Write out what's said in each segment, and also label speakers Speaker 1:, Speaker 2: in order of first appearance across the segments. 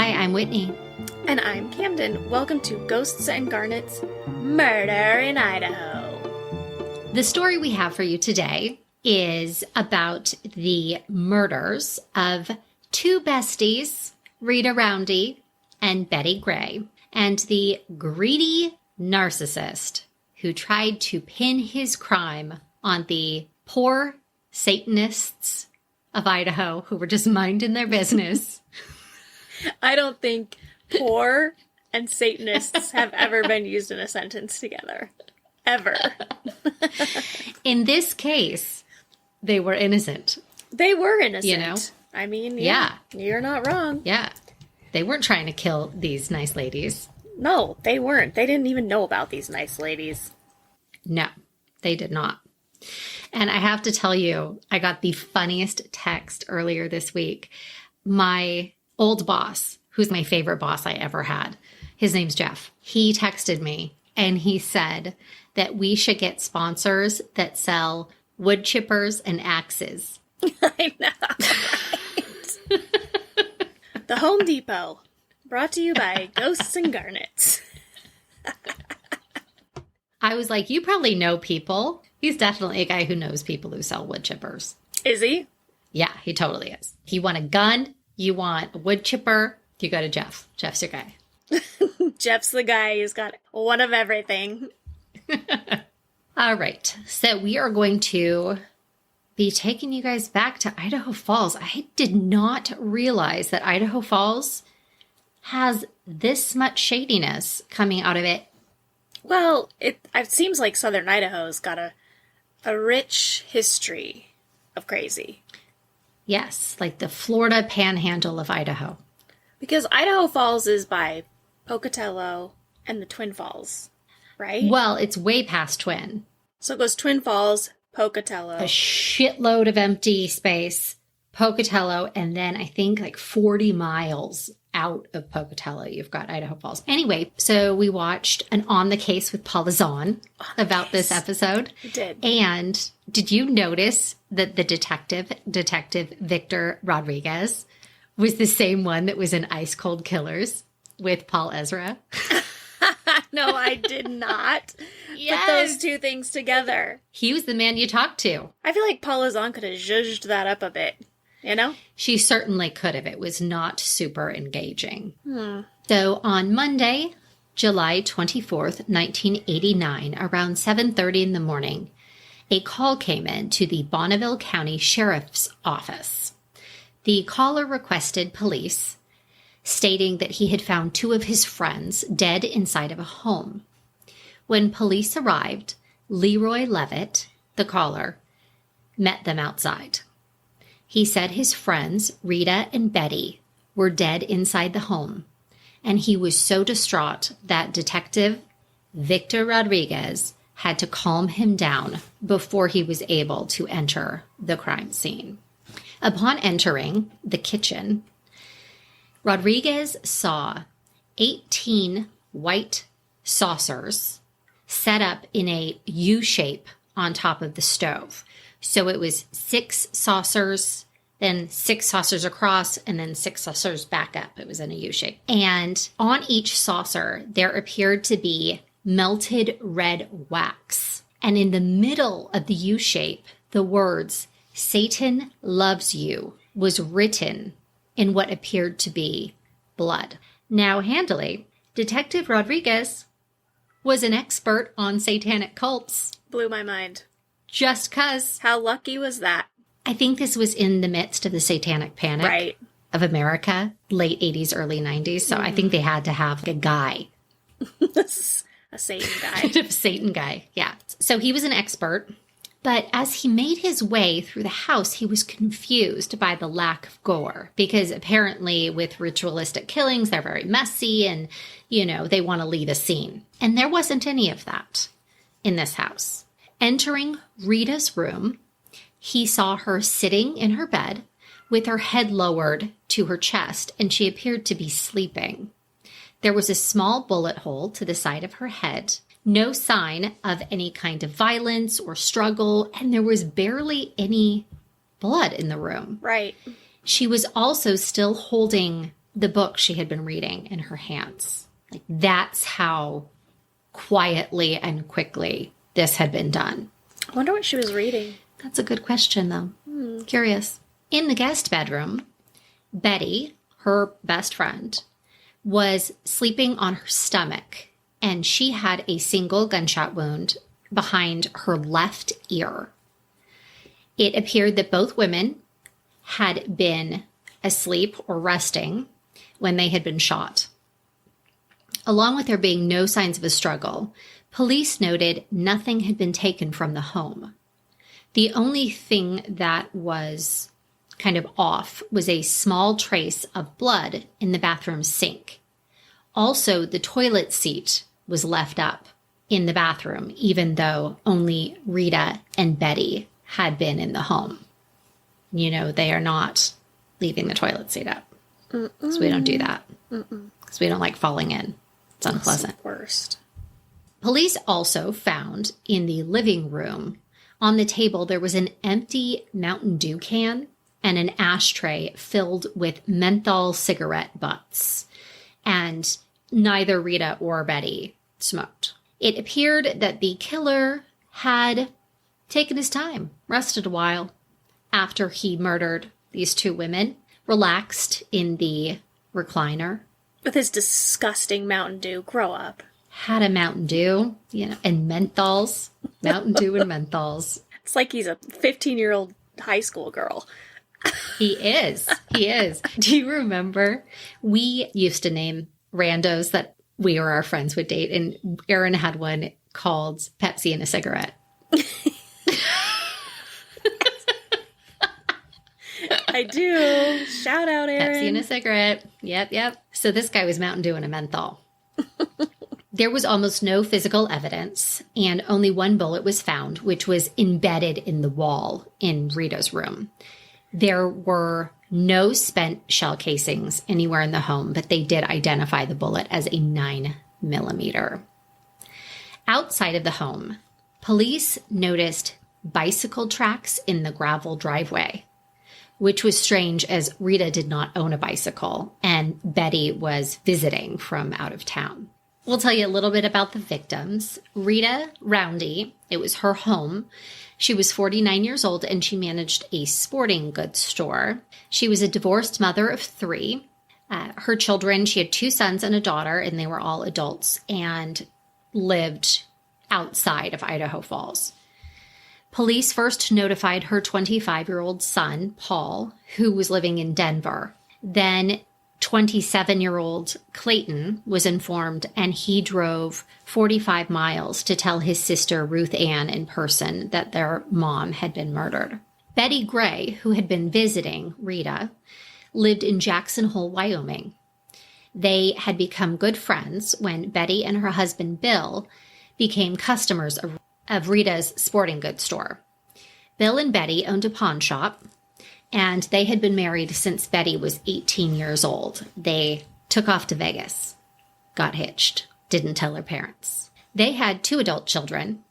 Speaker 1: Hi, I'm Whitney.
Speaker 2: And I'm Camden. Welcome to Ghosts and Garnets Murder in Idaho.
Speaker 1: The story we have for you today is about the murders of two besties, Rita Roundy and Betty Gray, and the greedy narcissist who tried to pin his crime on the poor Satanists of Idaho who were just minding their business.
Speaker 2: I don't think poor and Satanists have ever been used in a sentence together. Ever.
Speaker 1: In this case, they were innocent.
Speaker 2: They were innocent.
Speaker 1: You know?
Speaker 2: I mean, yeah. You're not wrong.
Speaker 1: Yeah. They weren't trying to kill these nice ladies.
Speaker 2: No, they weren't. They didn't even know about these nice ladies.
Speaker 1: No, they did not. And I have to tell you, I got the funniest text earlier this week. My old boss, who's my favorite boss I ever had, his name's Jeff. He texted me and he said that we should get sponsors that sell wood chippers and axes.
Speaker 2: I know, right? The Home Depot, brought to you by Ghosts and Garnets.
Speaker 1: I was like, you probably know people. He's definitely a guy who knows people who sell wood chippers.
Speaker 2: Is he?
Speaker 1: Yeah, he totally is. If you want a gun, you want a wood chipper, you go to Jeff. Jeff's your guy.
Speaker 2: Jeff's the guy who's got one of everything.
Speaker 1: All right. So we are going to be taking you guys back to Idaho Falls. I did not realize that Idaho Falls has this much shadiness coming out of it.
Speaker 2: Well, it seems like Southern Idaho's got a rich history of crazy.
Speaker 1: Yes, like the Florida panhandle of Idaho.
Speaker 2: Because Idaho Falls is by Pocatello and the Twin Falls, right?
Speaker 1: Well, it's way past Twin.
Speaker 2: So it goes Twin Falls, Pocatello.
Speaker 1: A shitload of empty space, Pocatello, and then I think like 40 miles out of Pocatello, you've got Idaho Falls. Anyway, so we watched an On the Case with Paula Zahn about this episode.
Speaker 2: We did.
Speaker 1: And did you notice that the detective Victor Rodriguez, was the same one that was in Ice Cold Killers with Paul Ezra?
Speaker 2: No, I did not
Speaker 1: Yes.
Speaker 2: put those two things together.
Speaker 1: He was the man you talked to.
Speaker 2: I feel like Paula Zahn could have zhuzhed that up a bit, you know?
Speaker 1: She certainly could have. It was not super engaging. So on Monday, July 24th, 1989, around 7:30 in the morning, a call came in to the Bonneville County Sheriff's Office. The caller requested police, stating that he had found two of his friends dead inside of a home. When police arrived, Leroy Levitt, the caller, met them outside. He said his friends, Rita and Betty, were dead inside the home, and he was so distraught that Detective Victor Rodriguez had to calm him down before he was able to enter the crime scene. Upon entering the kitchen, Rodriguez saw 18 white saucers set up in a U shape on top of the stove. So it was 6 saucers, then 6 saucers across, and then 6 saucers back up. It was in a U shape. And on each saucer, there appeared to be melted red wax. And in the middle of the U shape, the words, "Satan loves you," was written in what appeared to be blood. Now, handily, Detective Rodriguez was an expert on satanic cults.
Speaker 2: Blew my mind.
Speaker 1: Just 'cause.
Speaker 2: How lucky was that?
Speaker 1: I think this was in the midst of the satanic panic of America, late 80s, early 90s. So I think they had to have a guy.
Speaker 2: A Satan guy.
Speaker 1: A Satan guy, yeah. So he was an expert. But as he made his way through the house, he was confused by the lack of gore. Because apparently with ritualistic killings, they're very messy and, they want to leave a scene. And there wasn't any of that in this house. Entering Rita's room, he saw her sitting in her bed with her head lowered to her chest, and she appeared to be sleeping. There was a small bullet hole to the side of her head, no sign of any kind of violence or struggle, and there was barely any blood in the room.
Speaker 2: Right.
Speaker 1: She was also still holding the book she had been reading in her hands. Like, that's how quietly and quickly this had been done.
Speaker 2: I wonder what she was reading.
Speaker 1: That's a good question, though. Curious. In the guest bedroom, Betty, her best friend, was sleeping on her stomach, and she had a single gunshot wound behind her left ear. It appeared that both women had been asleep or resting when they had been shot. Along with there being no signs of a struggle, police noted nothing had been taken from the home. The only thing that was kind of off was a small trace of blood in the bathroom sink. Also, the toilet seat was left up in the bathroom, even though only Rita and Betty had been in the home. You know, they are not leaving the toilet seat up. So we don't do that. Because we don't like falling in. It's unpleasant.
Speaker 2: That's the worst.
Speaker 1: Police also found in the living room, on the table, there was an empty Mountain Dew can and an ashtray filled with menthol cigarette butts. And neither Rita or Betty smoked. It appeared that the killer had taken his time, rested a while after he murdered these two women, relaxed in the recliner.
Speaker 2: With his disgusting Mountain Dew. Grow up.
Speaker 1: Had a Mountain Dew, and menthols. Mountain Dew and menthols.
Speaker 2: It's like he's a 15-year-old high school girl.
Speaker 1: He is. He is. Do you remember? We used to name randos that we or our friends would date, and Erin had one called Pepsi and a Cigarette.
Speaker 2: I do. Shout out, Erin.
Speaker 1: Pepsi and a cigarette. Yep. So this guy was Mountain Dew and a menthol. There was almost no physical evidence, and only one bullet was found, which was embedded in the wall in Rita's room. There were no spent shell casings anywhere in the home, but they did identify the bullet as a 9mm. Outside of the home, police noticed bicycle tracks in the gravel driveway, which was strange as Rita did not own a bicycle and Betty was visiting from out of town. We'll tell you a little bit about the victims. Rita Roundy, it was her home. She was 49 years old and she managed a sporting goods store. She was a divorced mother of 3. Her children, she had 2 sons and a daughter, and they were all adults and lived outside of Idaho Falls. Police first notified her 25-year-old son, Paul, who was living in Denver. Then 27-year-old Clayton was informed, and he drove 45 miles to tell his sister Ruth Ann in person that their mom had been murdered. Betty Gray, who had been visiting Rita, lived in Jackson Hole, Wyoming. They had become good friends when Betty and her husband Bill became customers of Rita's sporting goods store. Bill and Betty owned a pawn shop, and they had been married since Betty was 18 years old. They took off to Vegas, got hitched, didn't tell her parents. They had 2 adult children,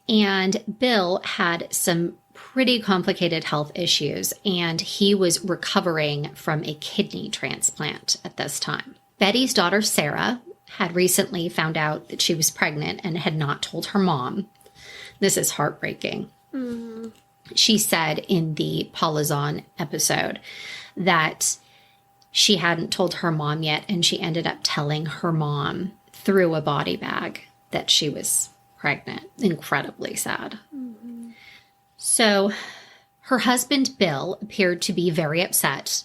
Speaker 1: and Bill had some pretty complicated health issues, and he was recovering from a kidney transplant at this time. Betty's daughter, Sarah, had recently found out that she was pregnant and had not told her mom. This is heartbreaking. Mm. She said in the Palazon episode that she hadn't told her mom yet, and she ended up telling her mom through a body bag that she was pregnant. Incredibly sad. Mm-hmm. So her husband, Bill, appeared to be very upset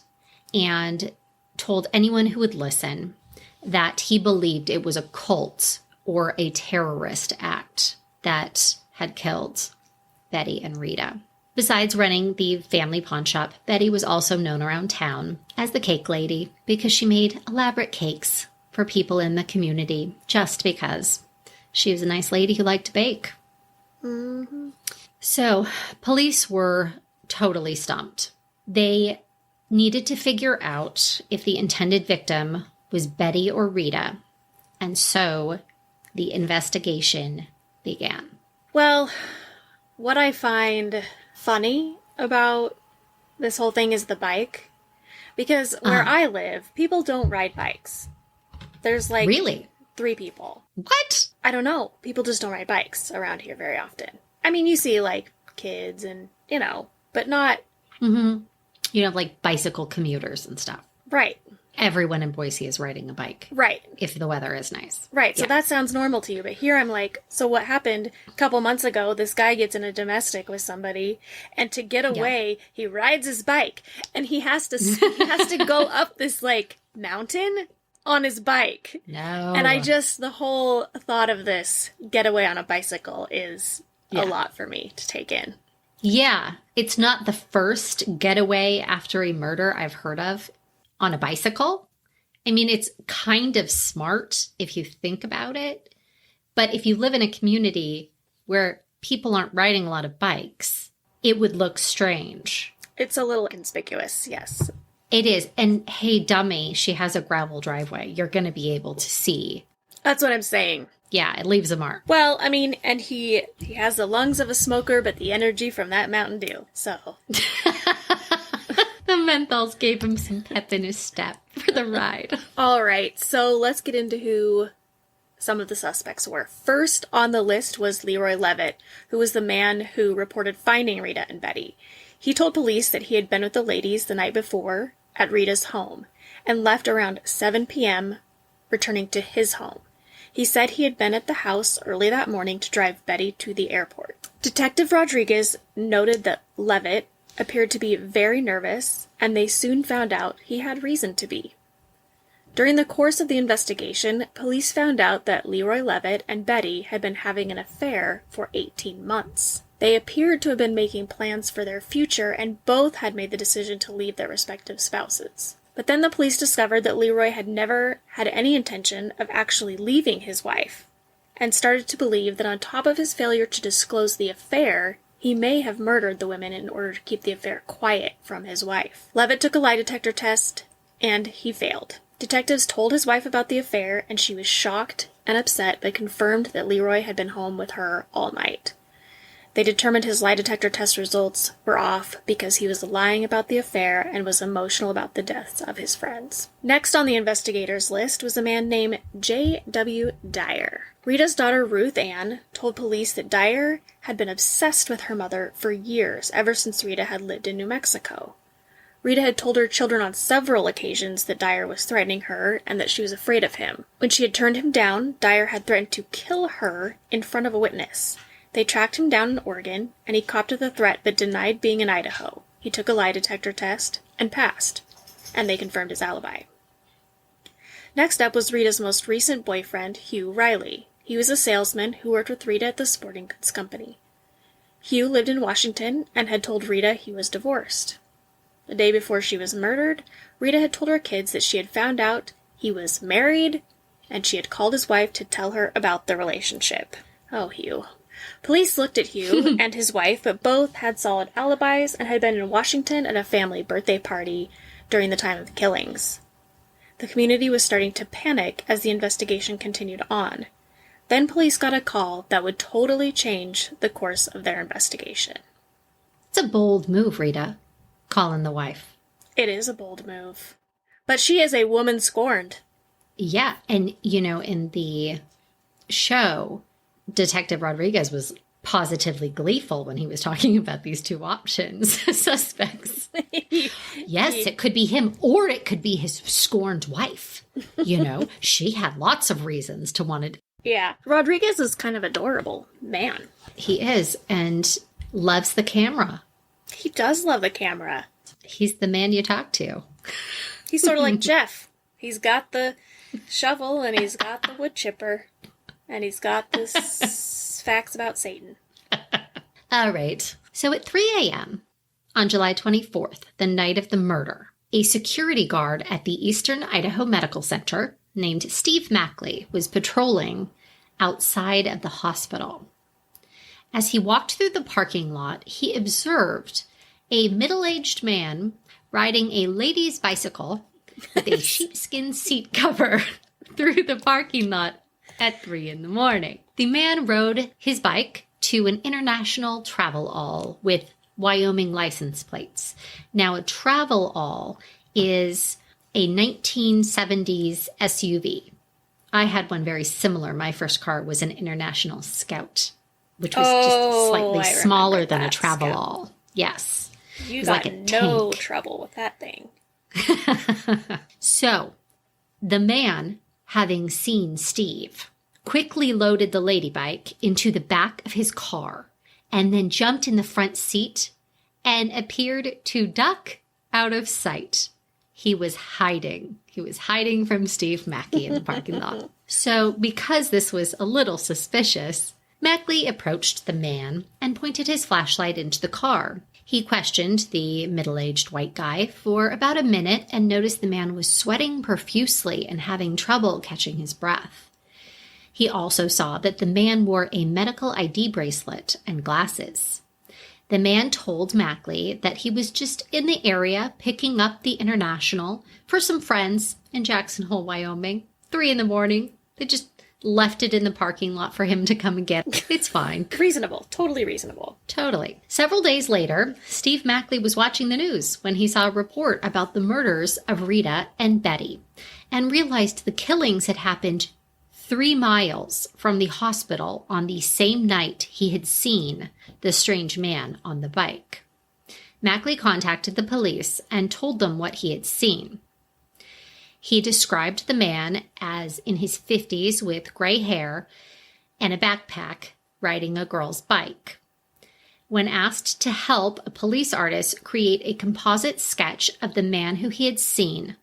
Speaker 1: and told anyone who would listen that he believed it was a cult or a terrorist act that had killed Betty and Rita. Besides running the family pawn shop, Betty was also known around town as the cake lady because she made elaborate cakes for people in the community just because she was a nice lady who liked to bake. Mm-hmm. So police were totally stumped. They needed to figure out if the intended victim was Betty or Rita, and so the investigation began.
Speaker 2: Well, what I find funny about this whole thing is the bike. Because where I live, people don't ride bikes. There's like
Speaker 1: Really?
Speaker 2: 3 people.
Speaker 1: What?
Speaker 2: I don't know. People just don't ride bikes around here very often. I mean, you see like kids and, but not...
Speaker 1: Mm-hmm. You have like bicycle commuters and stuff.
Speaker 2: Right.
Speaker 1: Everyone in Boise is riding a bike.
Speaker 2: Right.
Speaker 1: If the weather is nice.
Speaker 2: Right. So that sounds normal to you. But here I'm like, so what happened a couple months ago, this guy gets in a domestic with somebody, and to get away, he rides his bike, and he has to go up this like mountain on his bike.
Speaker 1: No.
Speaker 2: And the whole thought of this getaway on a bicycle is a lot for me to take in.
Speaker 1: Yeah. It's not the first getaway after a murder I've heard of on a bicycle. I mean, it's kind of smart if you think about it. But if you live in a community where people aren't riding a lot of bikes, it would look strange.
Speaker 2: It's a little conspicuous, yes.
Speaker 1: It is. And hey, dummy, she has a gravel driveway. You're going to be able to see.
Speaker 2: That's what I'm saying.
Speaker 1: Yeah, it leaves a mark.
Speaker 2: Well, I mean, and he has the lungs of a smoker, but the energy from that Mountain Dew. So...
Speaker 1: The menthols gave him some pep in his step for the ride.
Speaker 2: All right, so let's get into who some of the suspects were. First on the list was Leroy Levitt, who was the man who reported finding Rita and Betty. He told police that he had been with the ladies the night before at Rita's home and left around 7 p.m., returning to his home. He said he had been at the house early that morning to drive Betty to the airport. Detective Rodriguez noted that Levitt appeared to be very nervous, and they soon found out he had reason to be. During the course of the investigation, police found out that Leroy Levitt and Betty had been having an affair for 18 months. They appeared to have been making plans for their future, and both had made the decision to leave their respective spouses. But then the police discovered that Leroy had never had any intention of actually leaving his wife, and started to believe that on top of his failure to disclose the affair, he may have murdered the women in order to keep the affair quiet from his wife. Levitt took a lie detector test, and he failed. Detectives told his wife about the affair, and she was shocked and upset, but confirmed that Leroy had been home with her all night. They determined his lie detector test results were off because he was lying about the affair and was emotional about the deaths of his friends. Next on the investigators' list was a man named J.W. Dyer. Rita's daughter Ruth Ann told police that Dyer had been obsessed with her mother for years, ever since Rita had lived in New Mexico. Rita had told her children on several occasions that Dyer was threatening her and that she was afraid of him. When she had turned him down, Dyer had threatened to kill her in front of a witness. They tracked him down in Oregon, and he copped to the threat but denied being in Idaho. He took a lie detector test and passed, and they confirmed his alibi. Next up was Rita's most recent boyfriend, Hugh Riley. He was a salesman who worked with Rita at the sporting goods company. Hugh lived in Washington and had told Rita he was divorced. The day before she was murdered, Rita had told her kids that she had found out he was married, and she had called his wife to tell her about the relationship. Oh, Hugh. Police looked at Hugh and his wife, but both had solid alibis and had been in Washington at a family birthday party during the time of the killings. The community was starting to panic as the investigation continued on. Then police got a call that would totally change the course of their investigation.
Speaker 1: It's a bold move, Rita, calling the wife.
Speaker 2: It is a bold move. But she is a woman scorned.
Speaker 1: Yeah, and, in the show, Detective Rodriguez was positively gleeful when he was talking about these two options, suspects. Yes, it could be him, or it could be his scorned wife. She had lots of reasons to want to.
Speaker 2: Yeah, Rodriguez is kind of adorable man.
Speaker 1: He is, and loves the camera.
Speaker 2: He does love the camera.
Speaker 1: He's the man you talk to.
Speaker 2: He's sort of like Jeff. He's got the shovel, and he's got the wood chipper. And he's got this facts about Satan.
Speaker 1: All right. So at 3 a.m. on July 24th, the night of the murder, a security guard at the Eastern Idaho Medical Center named Steve Mackley was patrolling outside of the hospital. As he walked through the parking lot, he observed a middle-aged man riding a lady's bicycle with a sheepskin seat cover through the parking lot at 3 a.m. The man rode his bike to an international travel all with Wyoming license plates. Now, a travel all is a 1970s SUV. I had one very similar. My first car was an International Scout, which was just slightly smaller than a Travelall. Yes.
Speaker 2: You got like no trouble with that thing.
Speaker 1: So, the man, having seen Steve, quickly loaded the lady bike into the back of his car and then jumped in the front seat and appeared to duck out of sight. He was hiding. He was hiding from Steve Mackey in the parking lot. So, because this was a little suspicious, Mackey approached the man and pointed his flashlight into the car. He questioned the middle-aged white guy for about a minute and noticed the man was sweating profusely and having trouble catching his breath. He also saw that the man wore a medical ID bracelet and glasses. The man told Mackey that he was just in the area picking up the International for some friends in Jackson Hole, Wyoming. 3 a.m. They just left it in the parking lot for him to come and get. It's fine.
Speaker 2: Reasonable. Totally reasonable.
Speaker 1: Totally. Several days later, Steve Mackey was watching the news when he saw a report about the murders of Rita and Betty and realized the killings had happened 3 miles from the hospital on the same night he had seen the strange man on the bike. Mackey contacted the police and told them what he had seen. He described the man as in his 50s with gray hair and a backpack riding a girl's bike. When asked to help a police artist create a composite sketch of the man who he had seen,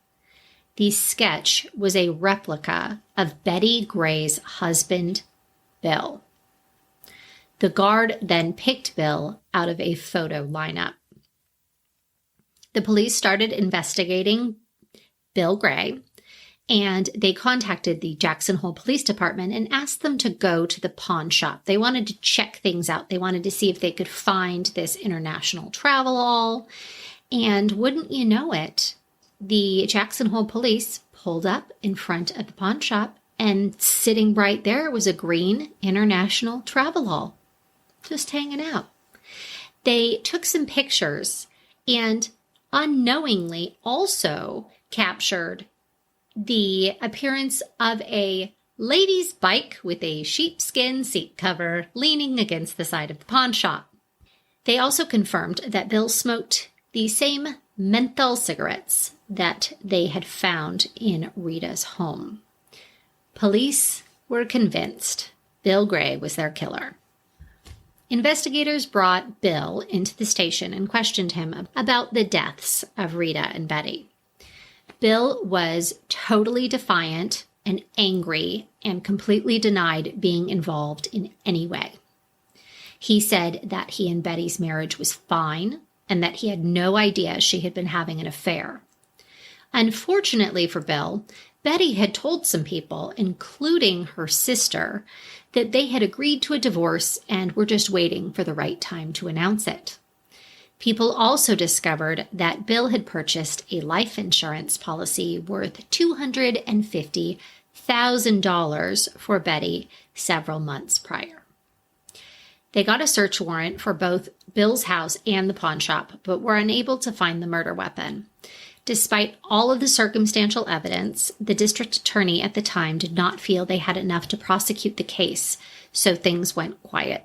Speaker 1: the sketch was a replica of Betty Gray's husband, Bill. The guard then picked Bill out of a photo lineup. The police started investigating Bill Gray, and they contacted the Jackson Hole Police Department and asked them to go to the pawn shop. They wanted to check things out. They wanted to see if they could find this International Travelall. And wouldn't you know it, the Jackson Hole Police pulled up in front of the pawn shop, and sitting right there was a green International Travelall, just hanging out. They took some pictures and unknowingly also captured the appearance of a lady's bike with a sheepskin seat cover leaning against the side of the pawn shop. They also confirmed that Bill smoked the same menthol cigarettes that they had found in Rita's home. Police were convinced Bill Gray was their killer. Investigators brought Bill into the station and questioned him about the deaths of Rita and Betty. Bill was totally defiant and angry and completely denied being involved in any way. He said that he and Betty's marriage was fine and that he had no idea she had been having an affair. Unfortunately for Bill, Betty had told some people, including her sister, that they had agreed to a divorce and were just waiting for the right time to announce it. People also discovered that Bill had purchased a life insurance policy worth $250,000 for Betty several months prior. They got a search warrant for both Bill's house and the pawn shop, but were unable to find the murder weapon. Despite all of the circumstantial evidence, the district attorney at the time did not feel they had enough to prosecute the case, so things went quiet.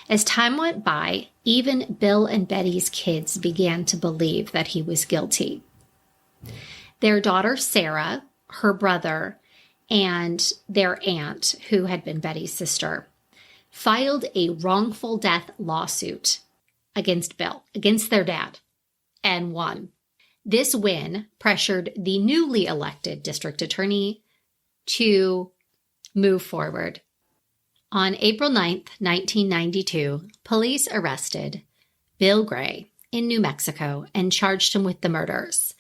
Speaker 1: As time went by, even Bill and Betty's kids began to believe that he was guilty. Their daughter, Sarah, her brother, and their aunt, who had been Betty's sister, filed a wrongful death lawsuit against Bill, against their dad, and won. This win pressured the newly elected district attorney to move forward. On April 9th, 1992, police arrested Bill Gray in New Mexico and charged him with the murders.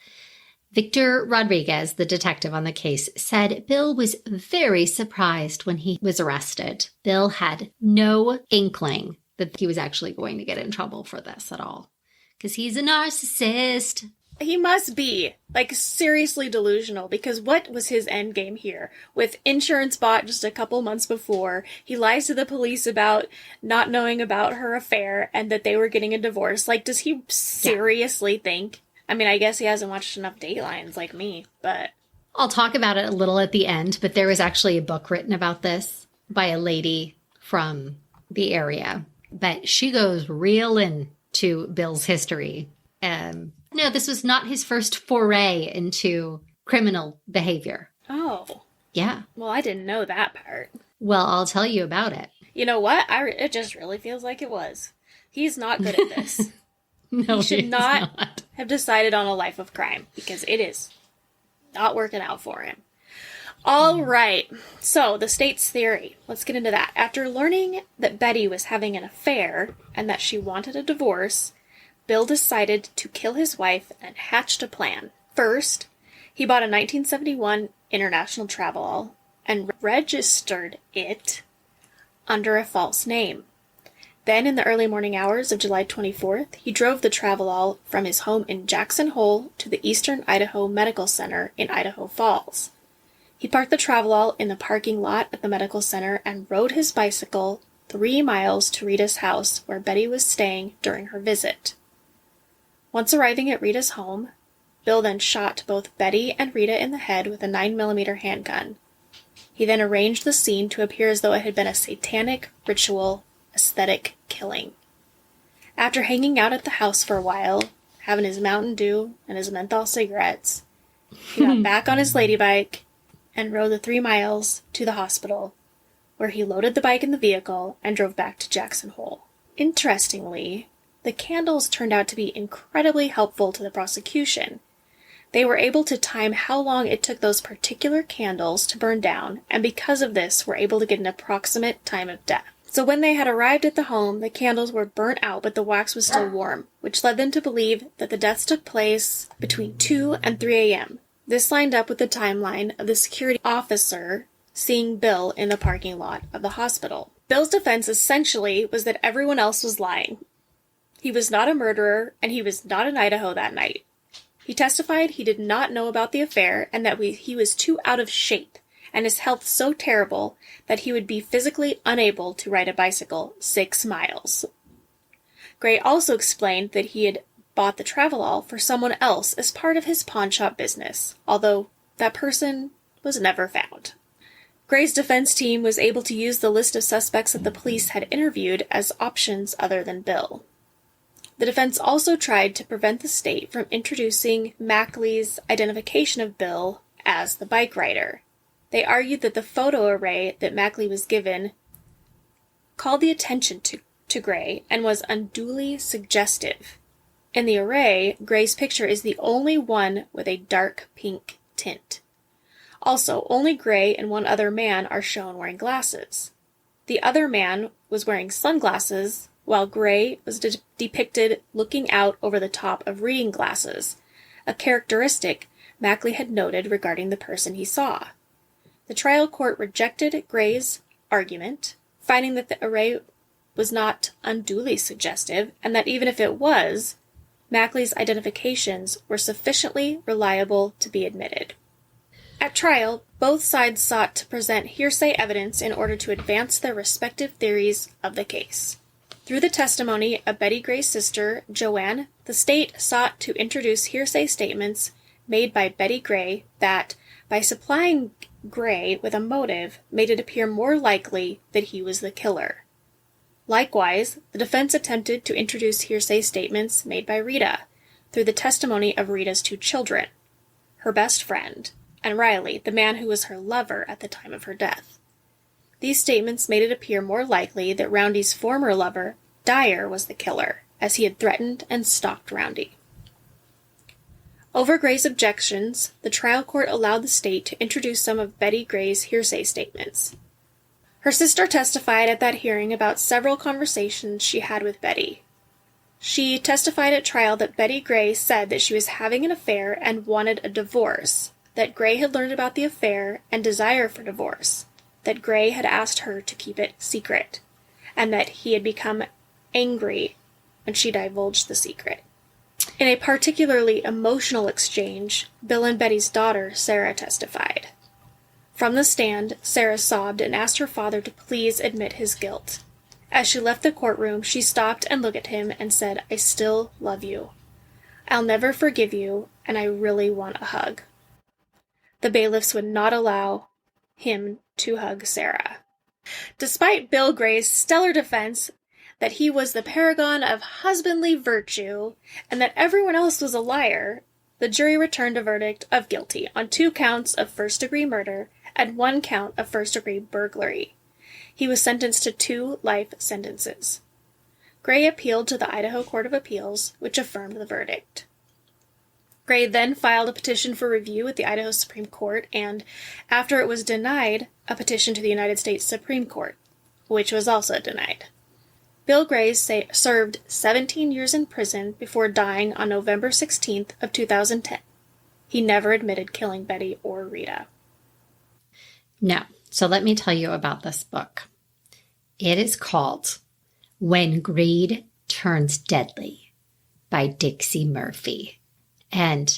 Speaker 1: Victor Rodriguez, the detective on the case, said Bill was very surprised when he was arrested. Bill had no inkling that he was actually going to get in trouble for this at all, because he's a narcissist.
Speaker 2: He must be, like, seriously delusional, because what was his end game here? With insurance bought just a couple months before, he lies to the police about not knowing about her affair and that they were getting a divorce. Like, does he seriously think I mean, I guess he hasn't watched enough Datelines like me, but...
Speaker 1: I'll talk about it a little at the end, but there was actually a book written about this by a lady from the area. But she goes real into Bill's history. No, this was not his first foray into criminal behavior.
Speaker 2: Oh.
Speaker 1: Yeah.
Speaker 2: Well, I didn't know that part.
Speaker 1: Well, I'll tell you about it.
Speaker 2: You know what? It just really feels like it was. He's not good at this.
Speaker 1: No,
Speaker 2: he should not have decided on a life of crime, because it is not working out for him. All right. So, the state's theory. Let's get into that. After learning that Betty was having an affair and that she wanted a divorce, Bill decided to kill his wife and hatched a plan. First, he bought a 1971 International Travelall and registered it under a false name. Then, in the early morning hours of July 24th, he drove the Travelall from his home in Jackson Hole to the Eastern Idaho Medical Center in Idaho Falls. He parked the Travelall in the parking lot at the medical center and rode his bicycle 3 miles to Rita's house, where Betty was staying during her visit. Once arriving at Rita's home, Bill then shot both Betty and Rita in the head with a 9mm handgun. He then arranged the scene to appear as though it had been a satanic ritual aesthetic killing. After hanging out at the house for a while, having his Mountain Dew and his menthol cigarettes, he got back on his lady bike and rode the 3 miles to the hospital, where he loaded the bike in the vehicle and drove back to Jackson Hole. Interestingly, the candles turned out to be incredibly helpful to the prosecution. They were able to time how long it took those particular candles to burn down, and because of this were able to get an approximate time of death. So when they had arrived at the home, the candles were burnt out, but the wax was still warm, which led them to believe that the deaths took place between 2 and 3 a.m. This lined up with the timeline of the security officer seeing Bill in the parking lot of the hospital. Bill's defense essentially was that everyone else was lying. He was not a murderer, and he was not in Idaho that night. He testified he did not know about the affair and that he was too out of shape and his health so terrible that he would be physically unable to ride a bicycle 6 miles. Gray also explained that he had bought the Travelall for someone else as part of his pawnshop business, although that person was never found. Gray's defense team was able to use the list of suspects that the police had interviewed as options other than Bill. The defense also tried to prevent the state from introducing Mackley's identification of Bill as the bike rider. They argued that the photo array that Mackley was given called the attention to Gray and was unduly suggestive. In the array, Gray's picture is the only one with a dark pink tint. Also, only Gray and one other man are shown wearing glasses. The other man was wearing sunglasses, while Gray was depicted looking out over the top of reading glasses, a characteristic Mackley had noted regarding the person he saw. The trial court rejected Gray's argument, finding that the array was not unduly suggestive, and that even if it was, Mackley's identifications were sufficiently reliable to be admitted. At trial, both sides sought to present hearsay evidence in order to advance their respective theories of the case. Through the testimony of Betty Gray's sister, Joanne, the state sought to introduce hearsay statements made by Betty Gray that, by supplying Gray with a motive, made it appear more likely that he was the killer. Likewise, the defense attempted to introduce hearsay statements made by Rita, through the testimony of Rita's 2 children, her best friend, and Riley, the man who was her lover at the time of her death. These statements made it appear more likely that Roundy's former lover, Dyer, was the killer, as he had threatened and stalked Roundy. Over Gray's objections, the trial court allowed the state to introduce some of Betty Gray's hearsay statements. Her sister testified at that hearing about several conversations she had with Betty. She testified at trial that Betty Gray said that she was having an affair and wanted a divorce, that Gray had learned about the affair and desire for divorce, that Gray had asked her to keep it secret, and that he had become angry when she divulged the secret. In a particularly emotional exchange, Bill and Betty's daughter, Sarah, testified. From the stand, Sarah sobbed and asked her father to please admit his guilt. As she left the courtroom, she stopped and looked at him and said, "I still love you. I'll never forgive you, and I really want a hug. The bailiffs would not allow him to hug Sarah. Despite Bill Gray's stellar defense that he was the paragon of husbandly virtue and that everyone else was a liar, the jury returned a verdict of guilty on 2 counts of first-degree murder and 1 count of first-degree burglary. He was sentenced to 2 life sentences. Gray appealed to the Idaho Court of Appeals, which affirmed the verdict. Gray then filed a petition for review with the Idaho Supreme Court and, after it was denied, a petition to the United States Supreme Court, which was also denied. Bill Gray served 17 years in prison before dying on November 16th of 2010. He never admitted killing Betty or Rita.
Speaker 1: No. So let me tell you about this book. It is called When Greed Turns Deadly by Dixie Murphy. And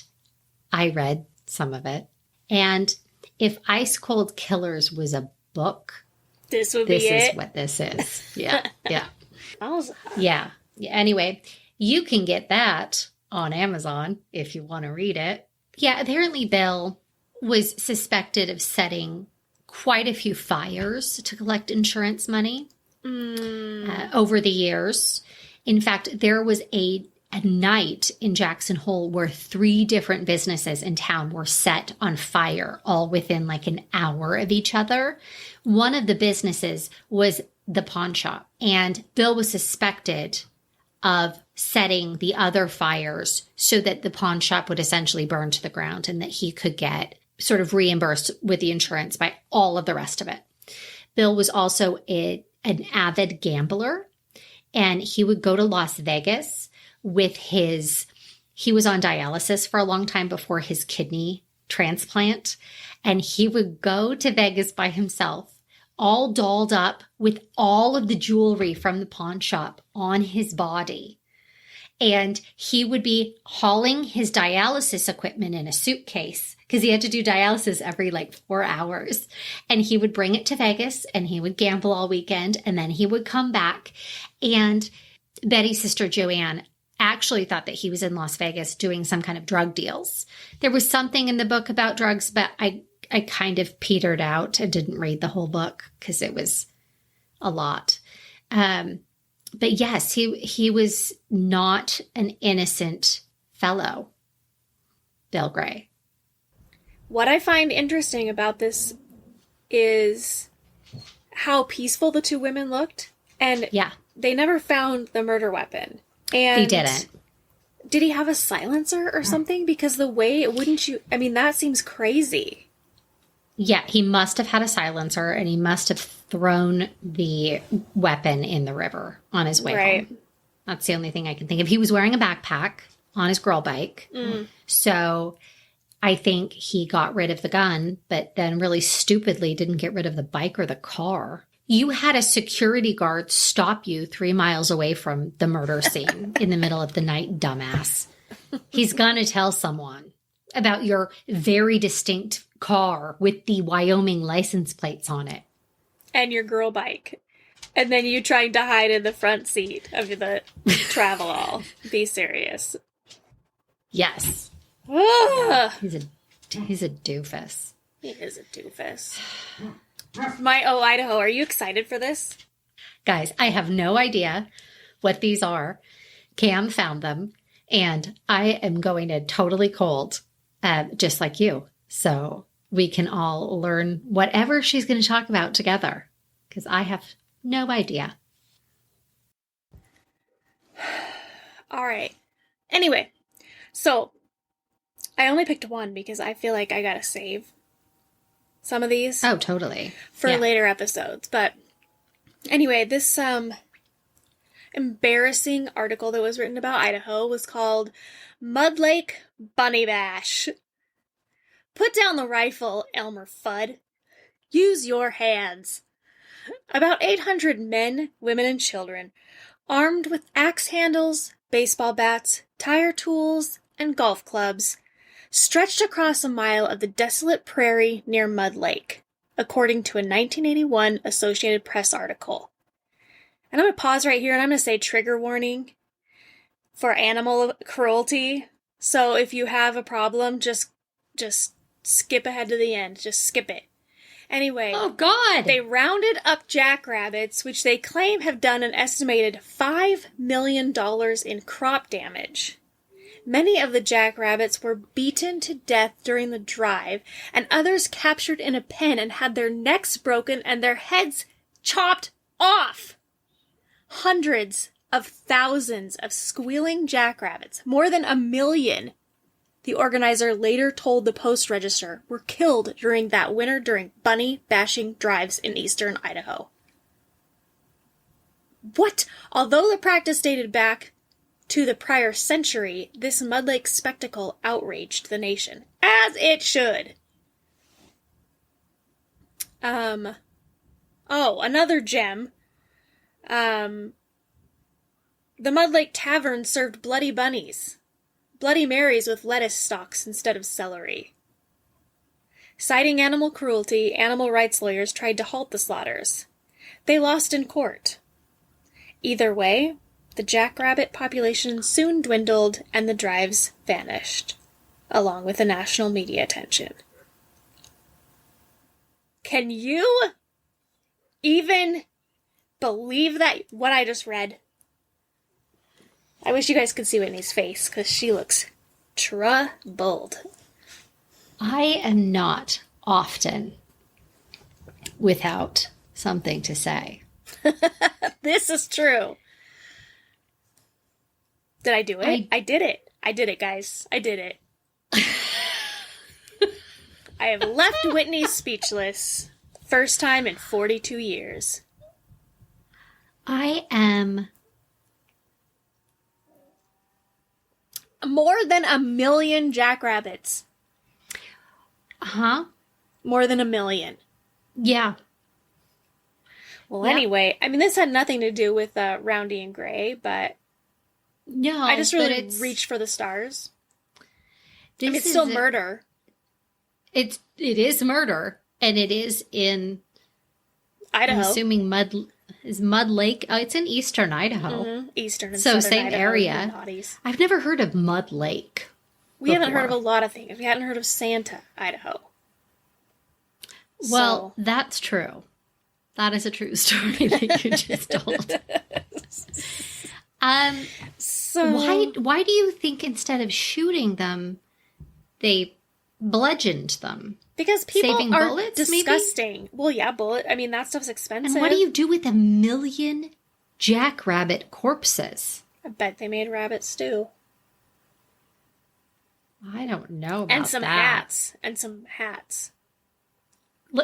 Speaker 1: I read some of it. And if Ice Cold Killers was a book,
Speaker 2: this is
Speaker 1: what this is. Yeah. Yeah.
Speaker 2: Awesome.
Speaker 1: Yeah. Anyway, you can get that on Amazon if you want to read it. Yeah, apparently Bill was suspected of setting quite a few fires to collect insurance money over the years. In fact, there was a night in Jackson Hole where 3 different businesses in town were set on fire, all within like an hour of each other. One of the businesses was the pawn shop, and Bill was suspected of setting the other fires so that the pawn shop would essentially burn to the ground and that he could get sort of reimbursed with the insurance by all of the rest of it. Bill was also an avid gambler, and he would go to Las Vegas with he was on dialysis for a long time before his kidney transplant, and he would go to Vegas by himself, all dolled up with all of the jewelry from the pawn shop on his body. And he would be hauling his dialysis equipment in a suitcase because he had to do dialysis every 4 hours. And he would bring it to Vegas and he would gamble all weekend. And then he would come back. And Betty's sister Joanne actually thought that he was in Las Vegas doing some kind of drug deals. There was something in the book about drugs, but I kind of petered out and didn't read the whole book because it was a lot. But yes, he was not an innocent fellow, Bill Gray.
Speaker 2: What I find interesting about this is how peaceful the 2 women looked. And
Speaker 1: yeah,
Speaker 2: they never found the murder weapon. And
Speaker 1: he didn't.
Speaker 2: Did he have a silencer or something? Because the way, that seems crazy.
Speaker 1: Yeah, he must have had a silencer, and he must have thrown the weapon in the river on his way home. That's the only thing I can think of. He was wearing a backpack on his girl bike. So I think he got rid of the gun, but then really stupidly didn't get rid of the bike or the car. You had a security guard stop you 3 miles away from the murder scene in the middle of the night, dumbass. He's going to tell someone about your very distinct car with the Wyoming license plates on it.
Speaker 2: And your girl bike. And then you trying to hide in the front seat of the Travelall. Be serious.
Speaker 1: Yes. Yeah, he's a doofus.
Speaker 2: He is a doofus. Idaho, are you excited for this?
Speaker 1: Guys, I have no idea what these are. Cam found them, and I am going in totally cold, just like you. So we can all learn whatever she's going to talk about together, because I have no idea.
Speaker 2: All right. Anyway, so I only picked one because I feel like I got to save some of these.
Speaker 1: Oh, totally.
Speaker 2: For later episodes. But anyway, this embarrassing article that was written about Idaho was called Mud Lake Bunny Bash. Put down the rifle, Elmer Fudd. Use your hands. About 800 men, women, and children, armed with axe handles, baseball bats, tire tools, and golf clubs, stretched across a mile of the desolate prairie near Mud Lake, according to a 1981 Associated Press article. And I'm going to pause right here and I'm going to say trigger warning for animal cruelty. So if you have a problem, just skip ahead to the end. Just skip it. Anyway.
Speaker 1: Oh, God!
Speaker 2: They rounded up jackrabbits, which they claim have done an estimated $5 million in crop damage. Many of the jackrabbits were beaten to death during the drive, and others captured in a pen and had their necks broken and their heads chopped off. Hundreds of thousands of squealing jackrabbits, more than 1 million, the organizer later told the Post-Register, were killed during that winter during bunny bashing drives in eastern Idaho. What? Although the practice dated back to the prior century, this Mud Lake spectacle outraged the nation, as it should. Another gem. The Mud Lake Tavern served Bloody Bunnies. Bloody Marys with lettuce stalks instead of celery. Citing animal cruelty, animal rights lawyers tried to halt the slaughters. They lost in court. Either way, the jackrabbit population soon dwindled and the drives vanished, along with the national media attention. Can you even believe that? What I just read? I wish you guys could see Whitney's face, because she looks troubled.
Speaker 1: I am not often without something to say.
Speaker 2: This is true. Did I do it? I did it. I did it, guys. I did it. I have left Whitney speechless. First time in 42 years.
Speaker 1: I am...
Speaker 2: More than 1 million jackrabbits.
Speaker 1: Huh?
Speaker 2: More than 1 million.
Speaker 1: Yeah.
Speaker 2: Well, anyway, I mean, this had nothing to do with Roundy and Gray, but
Speaker 1: no,
Speaker 2: I just really reached for the stars. It's still murder.
Speaker 1: It is murder, and it is in
Speaker 2: Idaho.
Speaker 1: I'm assuming Mud Lake. It's in eastern Idaho.
Speaker 2: Mm-hmm. Eastern and
Speaker 1: so
Speaker 2: southern
Speaker 1: same
Speaker 2: Idaho,
Speaker 1: area. I've never heard of Mud Lake.
Speaker 2: We haven't heard of a lot of things. We hadn't heard of Santa, Idaho.
Speaker 1: Well, that's true. That is a true story that you just told. So why do you think instead of shooting them, they bludgeoned them?
Speaker 2: Because people
Speaker 1: saving
Speaker 2: are
Speaker 1: bullets,
Speaker 2: disgusting.
Speaker 1: Maybe?
Speaker 2: Well, yeah, I mean, that stuff's expensive.
Speaker 1: And what do you do with 1 million jackrabbit corpses?
Speaker 2: I bet they made rabbit stew.
Speaker 1: I don't know about that.
Speaker 2: And some hats.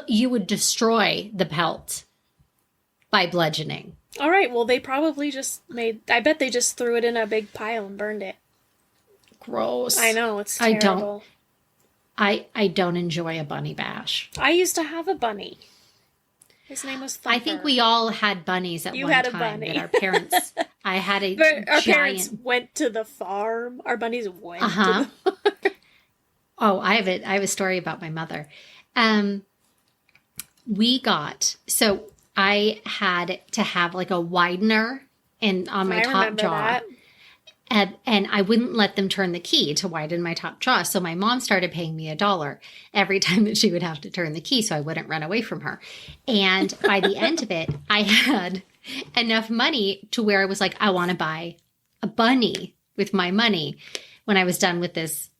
Speaker 1: You would destroy the pelt by bludgeoning.
Speaker 2: All right, well, they probably I bet they just threw it in a big pile and burned it.
Speaker 1: Gross.
Speaker 2: I know, it's terrible.
Speaker 1: I don't enjoy a bunny bash.
Speaker 2: I used to have a bunny. His name was Thumper.
Speaker 1: I think we all had bunnies at one time. You had a bunny. That our parents... I had a
Speaker 2: Our parents went to the farm. Our bunnies went to the farm.
Speaker 1: Oh, I have a story about my mother. So I had to have like a widener on my top jaw.
Speaker 2: That.
Speaker 1: And I wouldn't let them turn the key to widen my top jaw. So my mom started paying me $1 every time that she would have to turn the key so I wouldn't run away from her. And by the end of it, I had enough money to where I was like, I want to buy a bunny with my money when I was done with this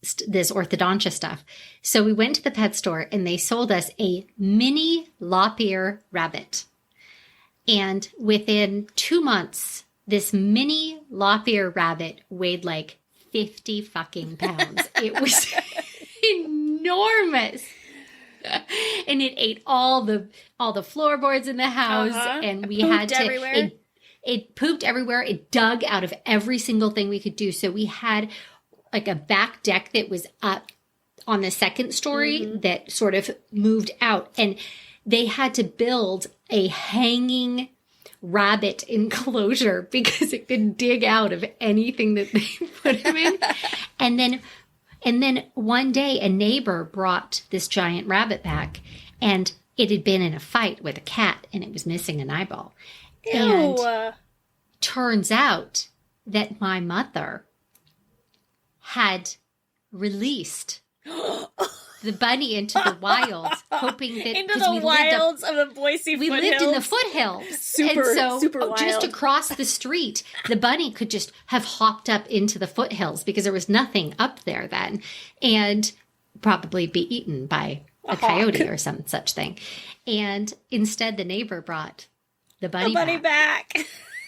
Speaker 1: orthodontia stuff. So we went to the pet store and they sold us a mini lop-ear rabbit. And within 2 months, this mini lop-ear rabbit weighed like 50 fucking pounds. It was enormous. And it ate all the floorboards in the house. And we had to...
Speaker 2: Everywhere.
Speaker 1: It pooped everywhere. It dug out of every single thing we could do. So we had like a back deck that was up on the second story that sort of moved out. And they had to build a hanging rabbit enclosure because it could dig out of anything that they put him in. And then one day a neighbor brought this giant rabbit back and it had been in a fight with a cat and it was missing an eyeball.
Speaker 2: Ew.
Speaker 1: And turns out that my mother had released the bunny into the wild, hoping that
Speaker 2: into the wilds of the Boise
Speaker 1: we
Speaker 2: foothills.
Speaker 1: lived in the foothills,
Speaker 2: super wild.
Speaker 1: Just across the street, the bunny could just have hopped up into the foothills because there was nothing up there then, and probably be eaten by a coyote or some such thing. And instead, the neighbor brought the bunny
Speaker 2: back.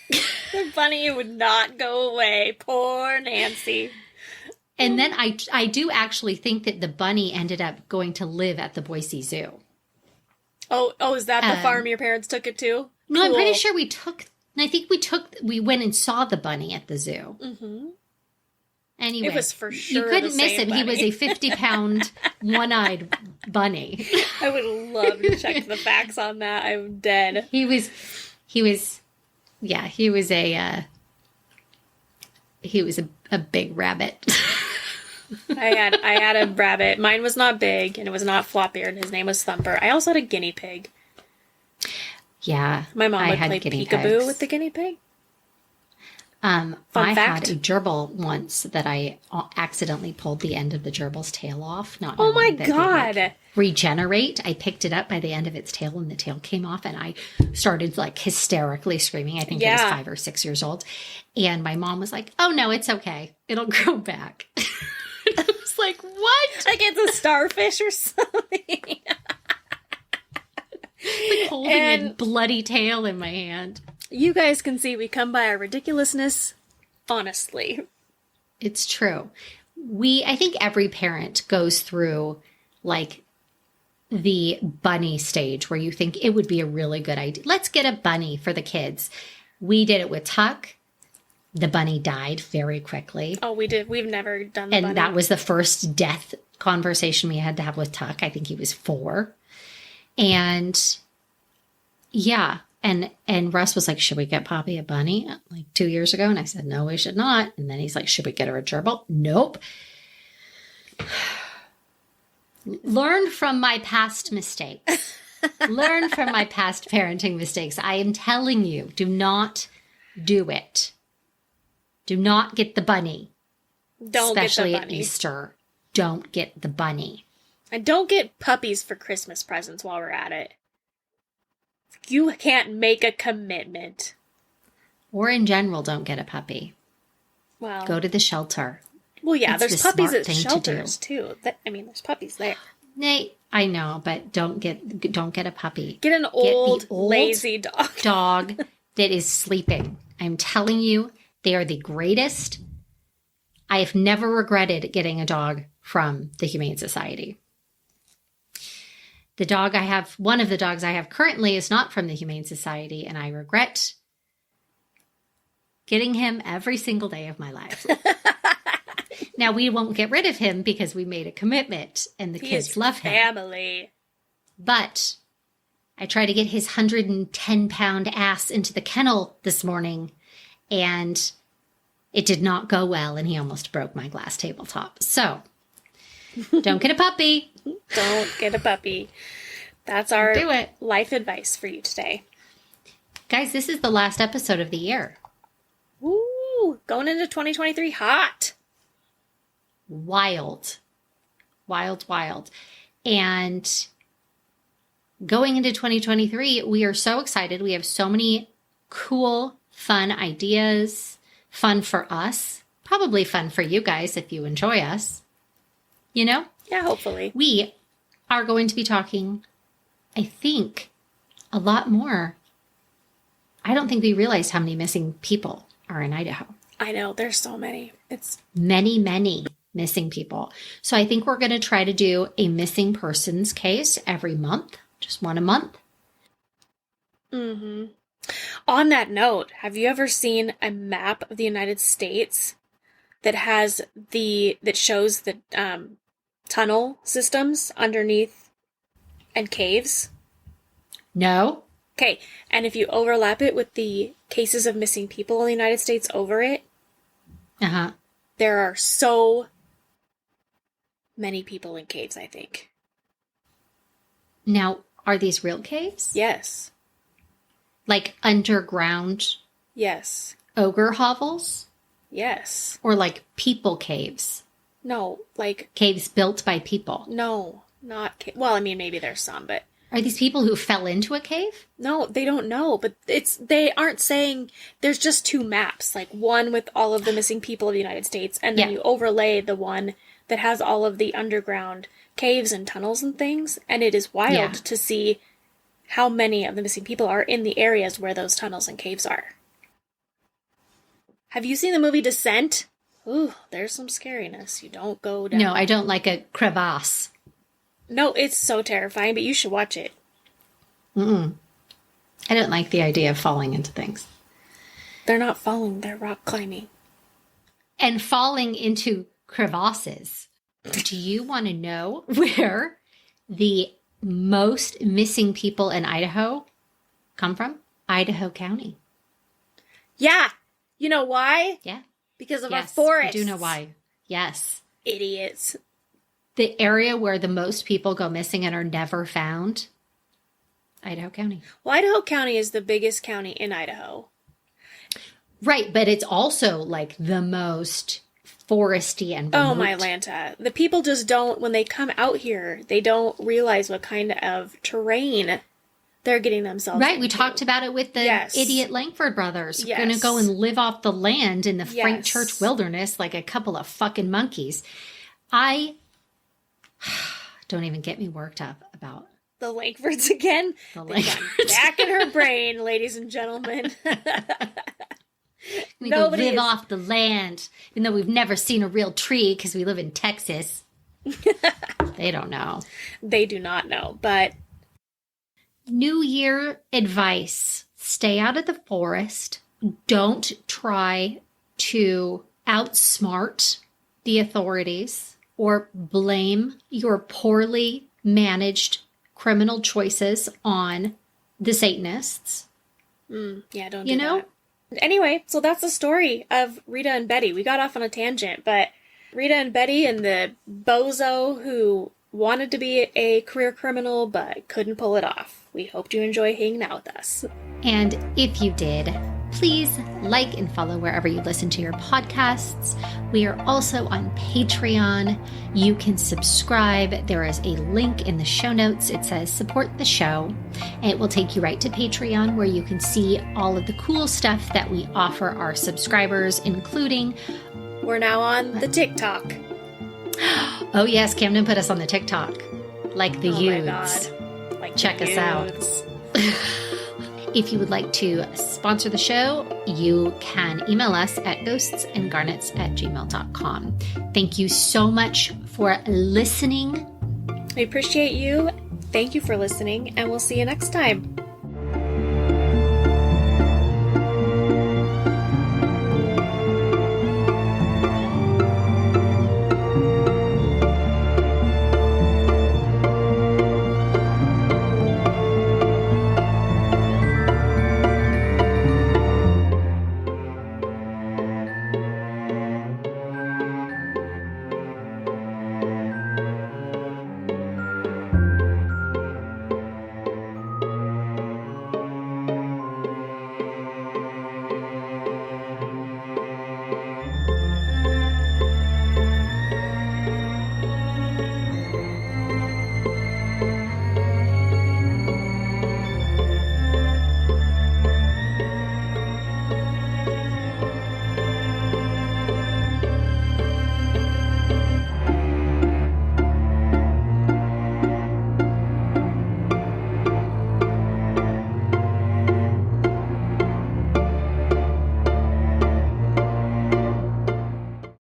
Speaker 2: The bunny would not go away. Poor Nancy.
Speaker 1: And then I do actually think that the bunny ended up going to live at the Boise Zoo.
Speaker 2: Oh, is that the farm your parents took it to?
Speaker 1: No, cool. I'm pretty sure we went and saw the bunny at the zoo. Mm-hmm. Anyway,
Speaker 2: it was for sure
Speaker 1: you couldn't miss him. Bunny. He was a 50-pound one-eyed bunny.
Speaker 2: I would love to check the facts on that. I'm dead.
Speaker 1: He was a big rabbit.
Speaker 2: I had a rabbit. Mine was not big, and it was not flop-eared. His name was Thumper. I also had a guinea pig.
Speaker 1: Yeah.
Speaker 2: My mom would play peekaboo with the guinea pig.
Speaker 1: I had a gerbil once that I accidentally pulled the end of the gerbil's tail off.
Speaker 2: Oh my God.
Speaker 1: They, regenerate. I picked it up by the end of its tail and the tail came off and I started hysterically screaming. I think I was 5 or 6 years old. And my mom was like, "Oh no, it's okay. It'll grow back." I was like, "What?"
Speaker 2: Like it's a starfish or something.
Speaker 1: Holding a bloody tail in my hand.
Speaker 2: You guys can see we come by our ridiculousness honestly.
Speaker 1: It's true. I think every parent goes through the bunny stage where you think it would be a really good idea. Let's get a bunny for the kids. We did it with Tuck. The bunny died very quickly.
Speaker 2: Oh, we did. We've never done the bunny.
Speaker 1: And that was the first death conversation we had to have with Tuck. I think he was 4. And yeah. And Russ was like, "Should we get Poppy a bunny?" 2 years ago. And I said, "No, we should not." And then he's like, "Should we get her a gerbil?" Nope. Learn from my past mistakes. Learn from my past parenting mistakes. I am telling you, do not do it. Do not get the bunny. Especially
Speaker 2: get the bunny.
Speaker 1: At Easter. Don't get the bunny.
Speaker 2: And don't get puppies for Christmas presents while we're at it. You can't make a commitment.
Speaker 1: Or in general, don't get a puppy.
Speaker 2: Well,
Speaker 1: go to the shelter.
Speaker 2: Well, yeah, there's puppies at shelters too. There's puppies there.
Speaker 1: Nate, I know, but don't get a puppy.
Speaker 2: Get an old lazy dog.
Speaker 1: Dog that is sleeping. I'm telling you, they are the greatest. I have never regretted getting a dog from the Humane Society. One of the dogs I have currently is not from the Humane Society, and I regret getting him every single day of my life. Now, we won't get rid of him because we made a commitment, and the kids love him.
Speaker 2: Family.
Speaker 1: But I tried to get his 110-pound ass into the kennel this morning, and it did not go well, and he almost broke my glass tabletop. So, don't get a puppy.
Speaker 2: Don't get a puppy. That's our life advice for you today.
Speaker 1: Guys, this is the last episode of the year.
Speaker 2: Woo! Going into 2023 hot.
Speaker 1: Wild. And going into 2023, we are so excited. We have so many cool, fun ideas. Fun for us. Probably fun for you guys if you enjoy us. You know?
Speaker 2: Yeah, hopefully.
Speaker 1: We are going to be talking, I think, a lot more. I don't think we realized how many missing people are in Idaho.
Speaker 2: I know, there's so many. It's
Speaker 1: many missing people. So I think we're going to try to do a missing persons case every month, just one a month.
Speaker 2: Mm-hmm. On that note, have you ever seen a map of the United States that shows the tunnel systems underneath and caves?
Speaker 1: No.
Speaker 2: Okay, and if you overlap it with the cases of missing people in the United States over it, there are so many people in caves, I think.
Speaker 1: Now, are these real caves?
Speaker 2: Yes.
Speaker 1: Like underground?
Speaker 2: Yes.
Speaker 1: Ogre hovels?
Speaker 2: Yes.
Speaker 1: Or like people caves?
Speaker 2: No, like...
Speaker 1: Caves built by people.
Speaker 2: No, not... Well, I mean, maybe there's some, but...
Speaker 1: Are these people who fell into a cave?
Speaker 2: No, they don't know, but they aren't saying... There's just two maps, like one with all of the missing people of the United States, and then you overlay the one that has all of the underground caves and tunnels and things, and it is wild to see how many of the missing people are in the areas where those tunnels and caves are. Have you seen the movie Descent? Ooh, there's some scariness. You don't go down.
Speaker 1: No, I don't like a crevasse.
Speaker 2: No, it's so terrifying, but you should watch it.
Speaker 1: I don't like the idea of falling into things.
Speaker 2: They're not falling, they're rock climbing.
Speaker 1: And falling into crevasses. Do you want to know where the most missing people in Idaho come from? Idaho County.
Speaker 2: Yeah. You know why?
Speaker 1: Yeah.
Speaker 2: Because of our forests.
Speaker 1: I do know why. Yes.
Speaker 2: Idiots.
Speaker 1: The area where the most people go missing and are never found, Idaho County.
Speaker 2: Well, Idaho County is the biggest county in Idaho.
Speaker 1: Right, but it's also like the most foresty and remote.
Speaker 2: Oh, my Lanta. The people just don't, when they come out here, they don't realize what kind of terrain they're getting themselves
Speaker 1: Right,
Speaker 2: into.
Speaker 1: we talked about it with the idiot Langford brothers.
Speaker 2: Yes.
Speaker 1: We're going to go and live off the land in the Frank Church wilderness like a couple of fucking monkeys. Don't even get me worked up about
Speaker 2: the Langfords again.
Speaker 1: The Langfords.
Speaker 2: Back in her brain, ladies and gentlemen.
Speaker 1: We go live off the land, even though we've never seen a real tree because we live in Texas. They don't know.
Speaker 2: They do not know, but...
Speaker 1: New Year advice. Stay out of the forest. Don't try to outsmart the authorities or blame your poorly managed criminal choices on the Satanists.
Speaker 2: Yeah, don't do that. Anyway, so that's the story of Rita and Betty. We got off on a tangent, but Rita and Betty and the bozo who wanted to be a career criminal but couldn't pull it off. We hoped you enjoy hanging out with us.
Speaker 1: And if you did, please like and follow wherever you listen to your podcasts. We are also on Patreon. You can subscribe. There is a link in the show notes. It says support the show. And it will take you right to Patreon where you can see all of the cool stuff that we offer our subscribers, including...
Speaker 2: We're now on the TikTok.
Speaker 1: Oh yes, Camden put us on the TikTok. Like the youths.
Speaker 2: My God. Like
Speaker 1: check us out. If you would like to sponsor the show, you can email us at ghostsandgarnets@gmail.com. Thank you so much for listening.
Speaker 2: We appreciate you. Thank you for listening, and we'll see you next time.